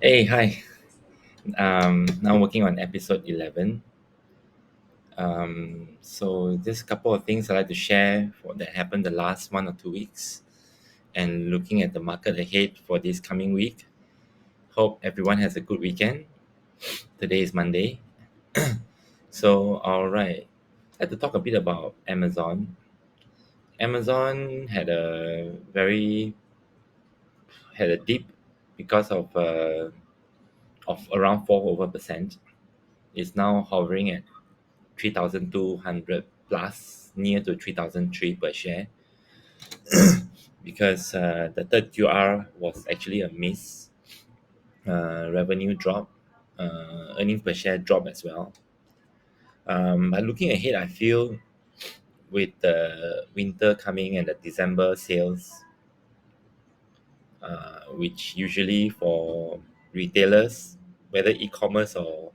Hey, hi. Now working on episode 11. So just a couple of things I'd like to share for that happened the last 1 or 2 weeks and looking at the market ahead for this coming week. Hope everyone has a good weekend. Today is Monday. So, all right. I'd like to talk a bit about Amazon. Amazon had a dip because of around 4% It's now hovering at 3,200 plus, near to 3,003 per share, because the third QR was actually a miss. Revenue drop, earnings per share drop as well. But looking ahead, I feel with the winter coming and the December sales, which usually for retailers, whether e-commerce or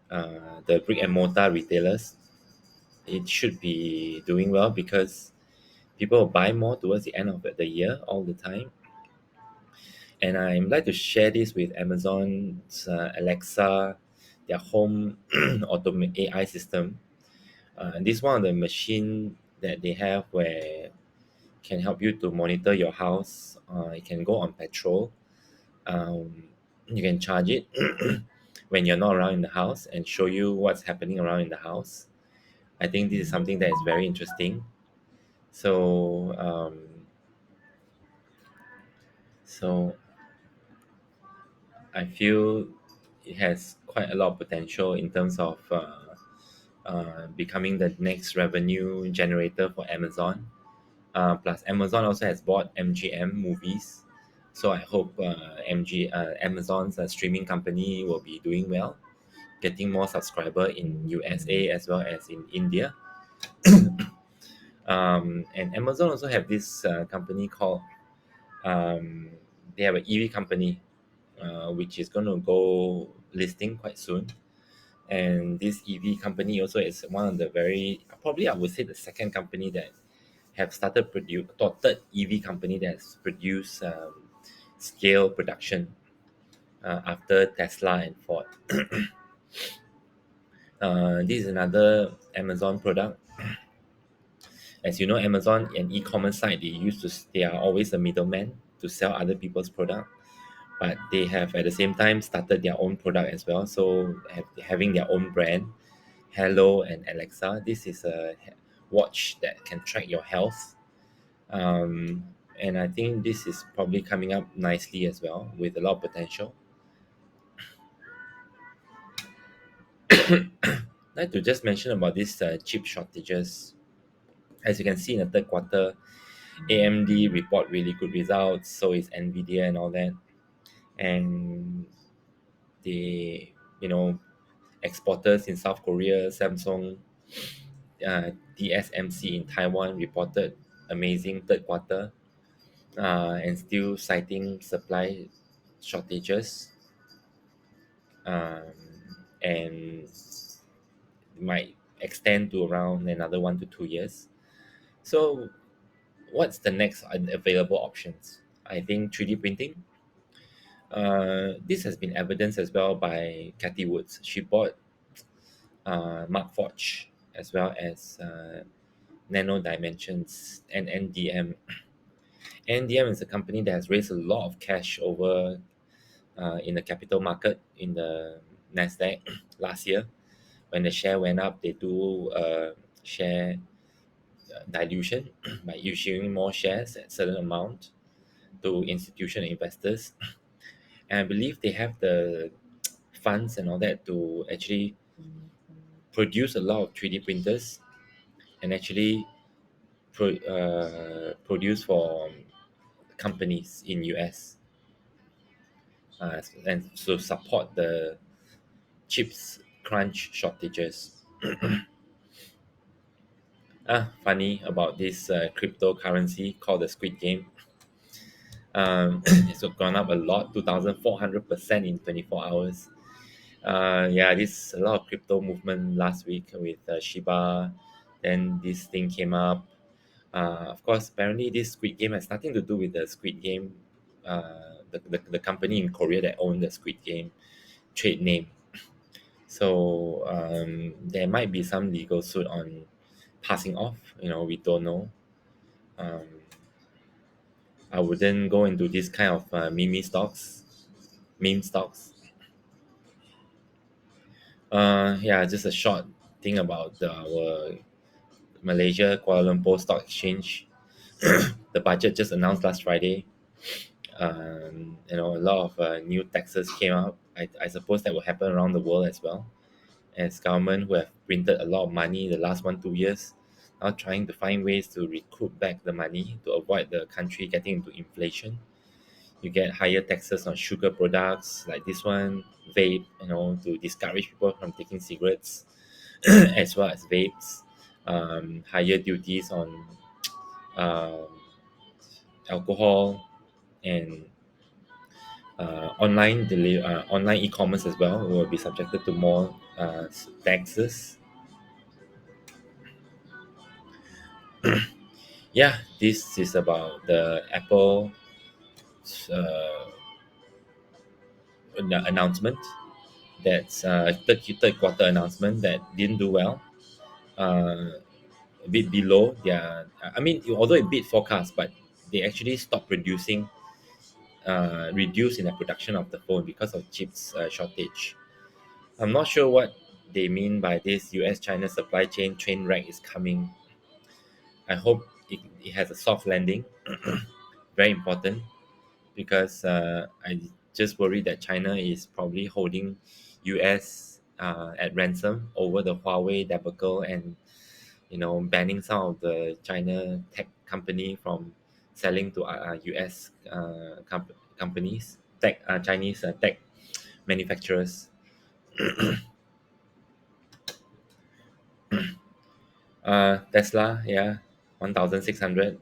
the brick and mortar retailers, it should be doing well because people will buy more towards the end of the year all the time. And I'm like to share this with Amazon's Alexa, their home automate AI system. This one of the machine that they have where can help you to monitor your house. It can go on petrol. You can charge it when you're not around in the house and show you what's happening around in the house. I think this is something that is very interesting. So, so I feel it has quite a lot of potential in terms of becoming the next revenue generator for Amazon. Plus, Amazon also has bought MGM movies, so I hope Amazon's streaming company will be doing well, getting more subscriber in USA as well as in India. And Amazon also have this company called they have an EV company, which is going to go listing quite soon. And this EV company also is one of the very, probably I would say the second company that have started produce, or third EV company that's produced scale production after Tesla and Ford. This is another Amazon product. As you know, Amazon and e-commerce site, they are always a middleman to sell other people's product, but they have at the same time started their own product as well. So having their own brand, Hello and Alexa. This is a watch that can track your health, and I think this is probably coming up nicely as well with a lot of potential. I'd like to just mention about these chip shortages. As you can see in the third quarter, AMD report really good results. So is Nvidia and all that, and the exporters in South Korea, Samsung, TSMC in Taiwan reported amazing third quarter, and still citing supply shortages, um, and might extend to around another 1 to 2 years. So, what's the next available options? I think 3D printing. This has been evidenced as well by Cathy Woods. She bought Markforged as well as Nano Dimensions and NDM. NDM is a company that has raised a lot of cash over in the capital market in the Nasdaq last year. When the share went up, they do share dilution by issuing more shares at certain amount to institutional investors. And I believe they have the funds and all that to actually produce a lot of 3D printers and actually produce for companies in US, and to support the chips crunch shortages. Funny about this cryptocurrency called the Squid Game. It's gone up a lot, 2,400% in 24 hours. Yeah, this a lot of crypto movement last week with Shiba. Then this thing came up. Of course, apparently this Squid Game has nothing to do with the Squid Game the company in Korea that own the Squid Game trade name. So there might be some legal suit on passing off. We don't know. Um, I wouldn't go into this kind of meme stocks. Yeah, just a short thing about our Malaysia Kuala Lumpur Stock Exchange. The budget just announced last Friday. A lot of new taxes came out. I suppose that will happen around the world as well, as government who have printed a lot of money the last 1 2 years now trying to find ways to recoup back the money to avoid the country getting into inflation. You get higher taxes on sugar products like this one, vape, to discourage people from taking cigarettes, as well as vapes. Higher duties on um, alcohol and online e-commerce as well will be subjected to more taxes. Yeah, this is about the Apple uh, announcement. That's third quarter announcement that didn't do well. A bit below their, I mean, although it beat forecast, but they actually stopped producing, reduce in the production of the phone because of chips shortage. I'm not sure what they mean by this. US China supply chain train wreck is coming. I hope it has a soft landing. Very important, because I just worry that China is probably holding US at ransom over the Huawei debacle, and banning some of the China tech company from selling to US companies, Chinese tech manufacturers. Tesla, yeah, 1,600.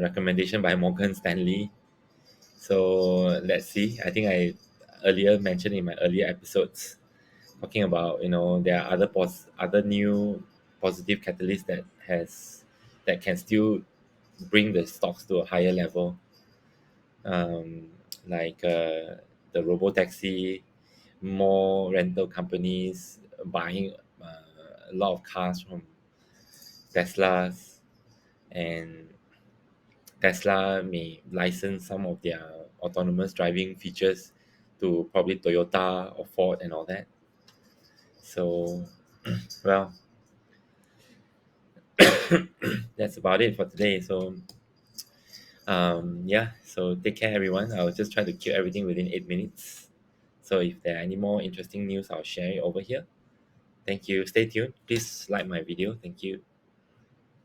Recommendation by Morgan Stanley. So let's see. I think I earlier mentioned in my earlier episodes talking about, there are other new positive catalysts that can still bring the stocks to a higher level, um, like the robo taxi, more rental companies buying a lot of cars from Teslas, and Tesla may license some of their autonomous driving features to probably Toyota or Ford and all that. So, well, that's about it for today. So, yeah, so take care, everyone. I'll just try to keep everything within 8 minutes. So, if there are any more interesting news, I'll share it over here. Thank you. Stay tuned. Please like my video. Thank you.